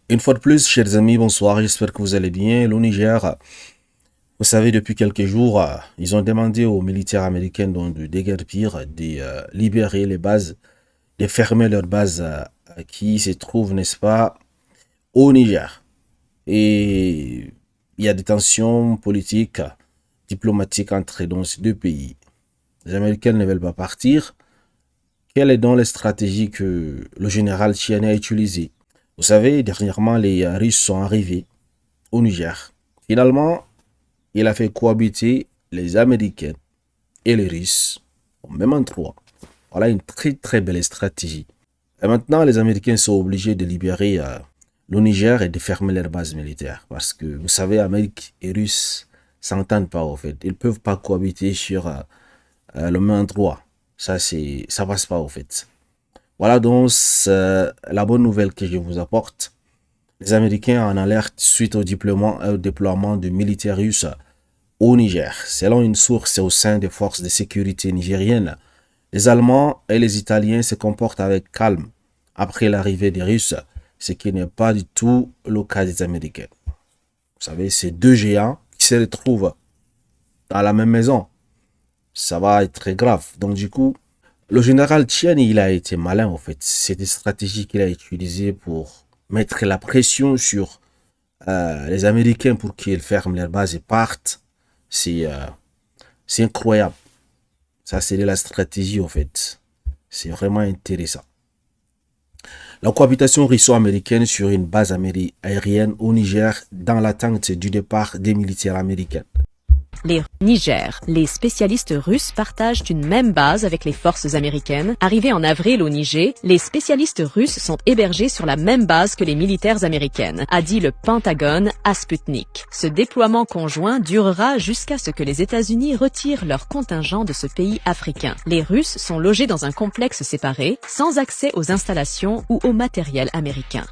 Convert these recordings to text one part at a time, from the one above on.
Une fois de plus, chers amis, bonsoir, j'espère que vous allez bien. Le Niger, vous savez, depuis quelques jours, ils ont demandé aux militaires américains de déguerpir, de libérer les bases, de fermer leurs bases qui se trouvent, n'est-ce pas, au Niger. Et il y a des tensions politiques, diplomatiques entre donc, ces deux pays. Les Américains ne veulent pas partir. Quelle est donc la stratégie que le général Chiani a utilisée? Vous savez, dernièrement, les Russes sont arrivés au Niger. Finalement, il a fait cohabiter les Américains et les Russes au même endroit. Voilà une très très belle stratégie. Et maintenant, les Américains sont obligés de libérer le Niger et de fermer leurs bases militaires. Parce que, vous savez, Amérique et Russes s'entendent pas, au fait. Ils ne peuvent pas cohabiter sur le même endroit. Ça passe pas, au fait. Voilà donc la bonne nouvelle que je vous apporte. Les Américains en alerte suite au déploiement de militaires russes au Niger. Selon une source au sein des forces de sécurité nigériennes, les Allemands et les Italiens se comportent avec calme après l'arrivée des Russes, ce qui n'est pas du tout le cas des Américains. Vous savez, ces deux géants qui se retrouvent dans la même maison, ça va être très grave. Donc du coup, le général Tchien, il a été malin en fait. C'est des stratégies qu'il a utilisées pour mettre la pression sur les Américains pour qu'ils ferment leurs bases et partent. C'est euh, c'est incroyable. Ça, c'est de la stratégie, en fait. C'est vraiment intéressant. La cohabitation russo-américaine sur une base aérienne au Niger dans l'attente du départ des militaires américains. Les Niger. Les spécialistes russes partagent une même base avec les forces américaines. Arrivés en avril au Niger, les spécialistes russes sont hébergés sur la même base que les militaires américaines, a dit le Pentagone à Sputnik. Ce déploiement conjoint durera jusqu'à ce que les États-Unis retirent leur contingent de ce pays africain. Les Russes sont logés dans un complexe séparé, sans accès aux installations ou au matériel américain.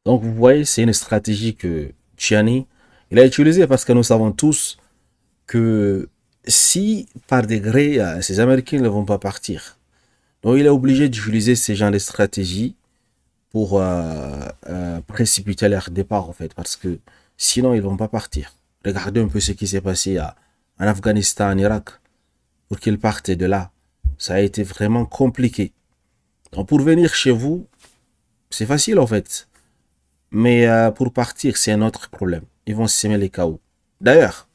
Donc, vous voyez, c'est une stratégie que Chiani il a utilisée parce que nous savons tous que si par degré, ces Américains ne vont pas partir, donc il est obligé d'utiliser ces genres de stratégies pour précipiter leur départ en fait, parce que sinon ils vont pas partir. Regardez un peu ce qui s'est passé en Afghanistan, en Irak, pour qu'ils partent de là. Ça a été vraiment compliqué. Donc pour venir chez vous, c'est facile en fait, mais pour partir, c'est un autre problème. Ils vont semer les chaos. D'ailleurs,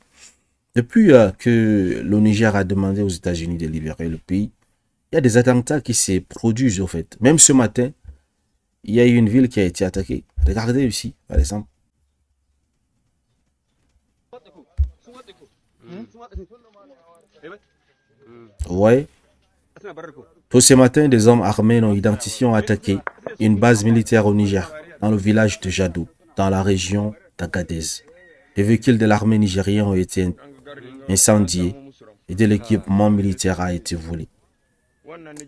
depuis que le Niger a demandé aux États-Unis de libérer le pays, il y a des attentats qui se produisent en fait. Même ce matin, il y a eu une ville qui a été attaquée. Regardez ici, par exemple. Vous voyez, tout ce matin, des hommes armés non identifiés ont attaqué une base militaire au Niger, dans le village de Jadou, dans la région d'Agadez. Les véhicules de l'armée nigérienne ont été incendiés et de l'équipement militaire a été volé.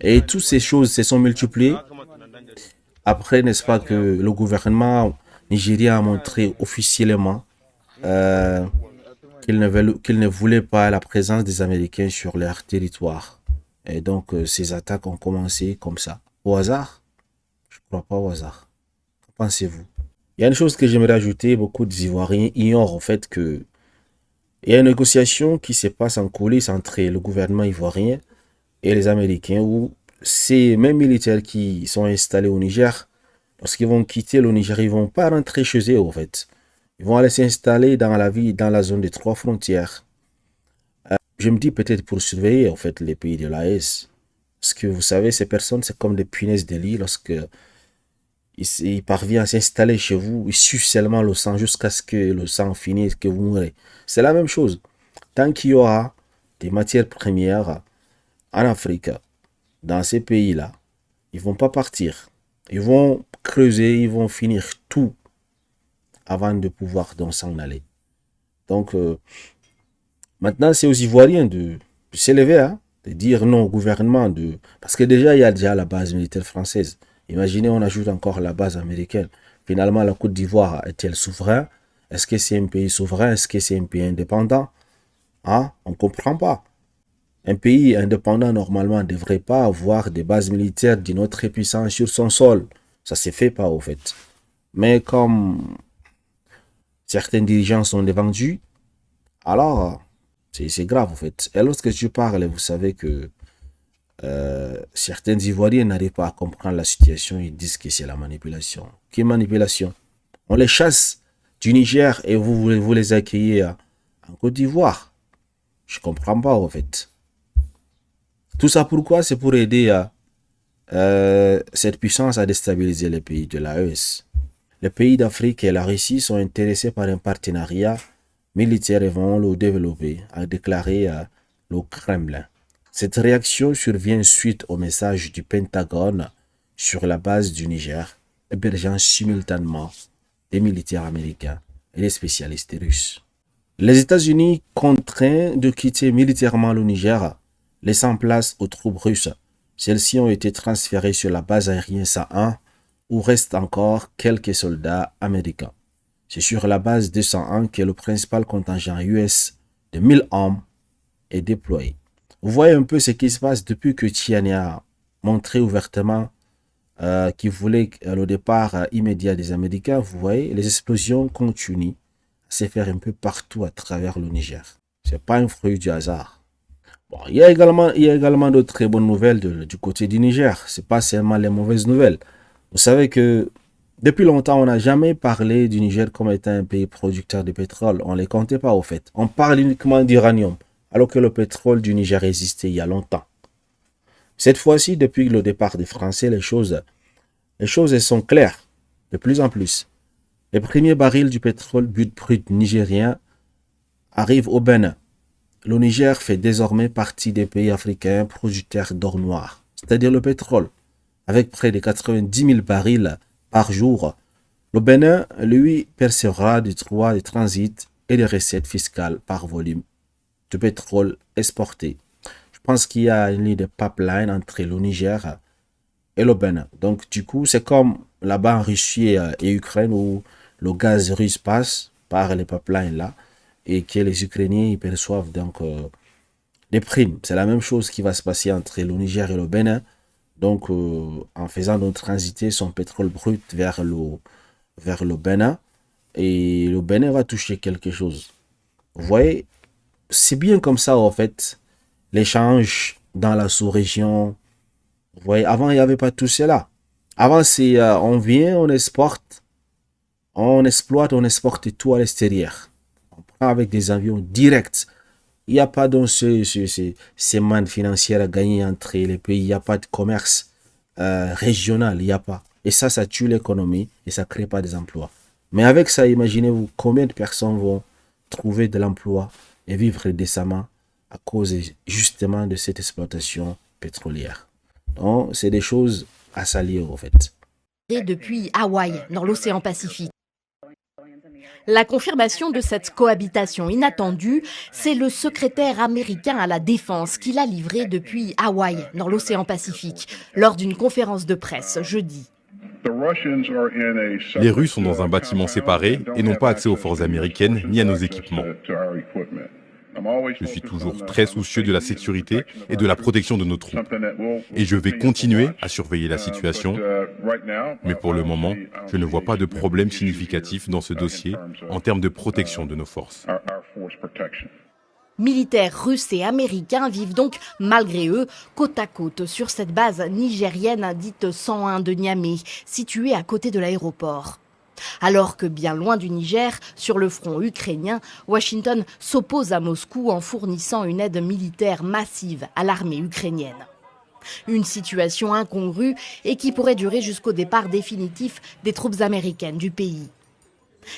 Et toutes ces choses se sont multipliées après, n'est-ce pas, que le gouvernement nigérien a montré officiellement euh, qu'il ne voulait pas la présence des Américains sur leur territoire. Et donc, ces attaques ont commencé comme ça. Au hasard? Je ne crois pas au hasard. Qu'en pensez-vous? Il y a une chose que j'aimerais ajouter, beaucoup d'Ivoiriens ignorent en fait que il y a une négociation qui se passe en coulisses entre le gouvernement ivoirien et les Américains où ces mêmes militaires qui sont installés au Niger, lorsqu'ils vont quitter le Niger, ils ne vont pas rentrer chez eux en fait. Ils vont aller s'installer dans la ville, dans la zone des trois frontières. Je me dis peut-être pour surveiller en fait les pays de l'AES. Parce que vous savez, ces personnes, c'est comme des punaises de lit. Lorsque il parvient à s'installer chez vous, il suce seulement le sang jusqu'à ce que le sang finisse, que vous mourrez. C'est la même chose. Tant qu'il y aura des matières premières en Afrique, dans ces pays-là, ils vont pas partir. Ils vont creuser, ils vont finir tout avant de pouvoir donc s'en aller. Donc, maintenant, c'est aux Ivoiriens de s'élever, hein, de dire non au gouvernement. Parce que déjà, il y a déjà la base militaire française. Imaginez, on ajoute encore la base américaine. Finalement, la Côte d'Ivoire est-elle souverain? Est-ce que c'est un pays souverain? Est-ce que c'est un pays indépendant? Hein? On ne comprend pas. Un pays indépendant, normalement, ne devrait pas avoir des bases militaires d'une autre puissance sur son sol. Ça ne se fait pas, au fait. Mais comme certains dirigeants sont vendus, alors c'est grave en fait. Et lorsque tu parles, vous savez que certains Ivoiriens n'arrivent pas à comprendre la situation, ils disent que c'est la manipulation. Quelle manipulation? On les chasse du Niger et vous les accueillez en Côte d'Ivoire. Je comprends pas en fait. Tout ça pourquoi? C'est pour aider cette puissance à déstabiliser les pays de l'AES. Les pays d'Afrique et la Russie sont intéressés par un partenariat militaire et vont le développer, a déclaré le Kremlin. Cette réaction survient suite au message du Pentagone sur la base du Niger, hébergeant simultanément des militaires américains et des spécialistes russes. Les États-Unis contraints de quitter militairement le Niger, laissant place aux troupes russes. Celles-ci ont été transférées sur la base aérienne SA-1 où restent encore quelques soldats américains. C'est sur la base 201 que le principal contingent US de 1000 hommes est déployé. Vous voyez un peu ce qui se passe depuis que Tiani a montré ouvertement qu'il voulait le départ immédiat des Américains. Vous voyez, les explosions continuent à se faire un peu partout à travers le Niger. Ce n'est pas un fruit du hasard. Bon, il y a également de très bonnes nouvelles du côté du Niger. Ce n'est pas seulement les mauvaises nouvelles. Vous savez que depuis longtemps, on n'a jamais parlé du Niger comme étant un pays producteur de pétrole. On ne les comptait pas au fait. On parle uniquement d'uranium, alors que le pétrole du Niger existait il y a longtemps. Cette fois-ci, depuis le départ des Français, les choses sont claires, de plus en plus. Les premiers barils du pétrole brut nigérien arrivent au Bénin. Le Niger fait désormais partie des pays africains producteurs d'or noir, c'est-à-dire le pétrole, avec près de 90 000 barils par jour. Le Bénin, lui, percevra des droits de transit et des recettes fiscales par volume de pétrole exporté. Je pense qu'il y a une ligne de pipeline entre le Niger et le Bénin. Donc, du coup, c'est comme là-bas en Russie et Ukraine où le gaz russe passe par les pipelines là et que les Ukrainiens y perçoivent donc des primes. C'est la même chose qui va se passer entre le Niger et le Bénin. Donc, en faisant donc transiter son pétrole brut vers le Bénin, et le Bénin va toucher quelque chose. Vous voyez, c'est bien comme ça, en fait, l'échange dans la sous-région. Vous voyez, avant, il n'y avait pas tout cela. Avant, c'est on vient, on exporte, on exploite, on exporte tout à l'extérieur. On prend avec des avions directs. Il n'y a pas donc ces mannes financières à gagner entre les pays. Il n'y a pas de commerce régional. Il n'y a pas. Et ça tue l'économie et ça ne crée pas des emplois. Mais avec ça, imaginez-vous combien de personnes vont trouver de l'emploi et vivre décemment à cause justement de cette exploitation pétrolière. Donc, c'est des choses à saluer en fait. Depuis Hawaï, dans l'océan Pacifique. La confirmation de cette cohabitation inattendue, c'est le secrétaire américain à la défense qui l'a livré depuis Hawaï, dans l'océan Pacifique, lors d'une conférence de presse jeudi. Les Russes sont dans un bâtiment séparé et n'ont pas accès aux forces américaines ni à nos équipements. Je suis toujours très soucieux de la sécurité et de la protection de nos troupes. Et je vais continuer à surveiller la situation. Mais pour le moment, je ne vois pas de problème significatif dans ce dossier en termes de protection de nos forces. Militaires russes et américains vivent donc, malgré eux, côte à côte sur cette base nigérienne dite 101 de Niamey, située à côté de l'aéroport. Alors que bien loin du Niger, sur le front ukrainien, Washington s'oppose à Moscou en fournissant une aide militaire massive à l'armée ukrainienne. Une situation incongrue et qui pourrait durer jusqu'au départ définitif des troupes américaines du pays.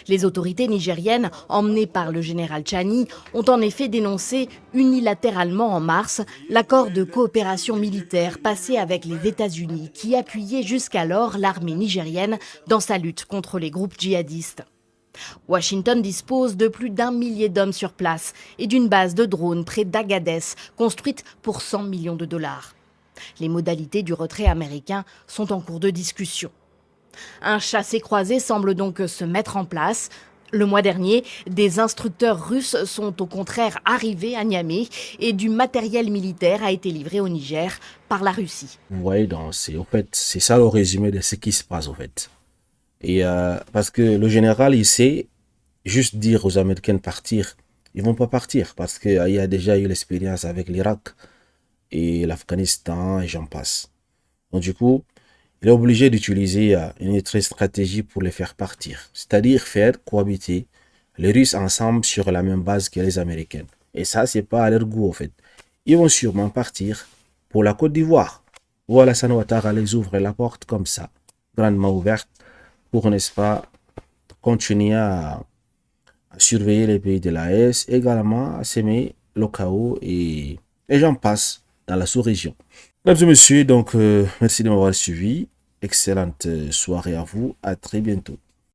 Les autorités nigériennes, emmenées par le général Tchani, ont en effet dénoncé unilatéralement en mars l'accord de coopération militaire passé avec les États-Unis qui appuyait jusqu'alors l'armée nigérienne dans sa lutte contre les groupes djihadistes. Washington dispose de plus d'1 millier d'hommes sur place et d'une base de drones près d'Agadez, construite pour 100 millions de dollars. Les modalités du retrait américain sont en cours de discussion. Un chassé-croisé semble donc se mettre en place. Le mois dernier, des instructeurs russes sont au contraire arrivés à Niamey et du matériel militaire a été livré au Niger par la Russie. Vous voyez, donc c'est ça le résumé de ce qui se passe en fait. Et parce que le général, il sait juste dire aux Américains de partir. Ils vont pas partir parce qu'il y a déjà eu l'expérience avec l'Irak et l'Afghanistan et j'en passe. Donc du coup, il est obligé d'utiliser une autre stratégie pour les faire partir. C'est-à-dire faire cohabiter les Russes ensemble sur la même base que les Américains. Et ça, c'est pas à leur goût, en fait. Ils vont sûrement partir pour la Côte d'Ivoire. Voilà, Alassane Ouattara les ouvre la porte comme ça, grandement ouverte, pour, n'est-ce pas, continuer à surveiller les pays de l'AES, également à s'aimer le chaos et j'en passe dans la sous-région. Mesdames et messieurs, donc merci de m'avoir suivi. Excellente soirée à vous. À très bientôt.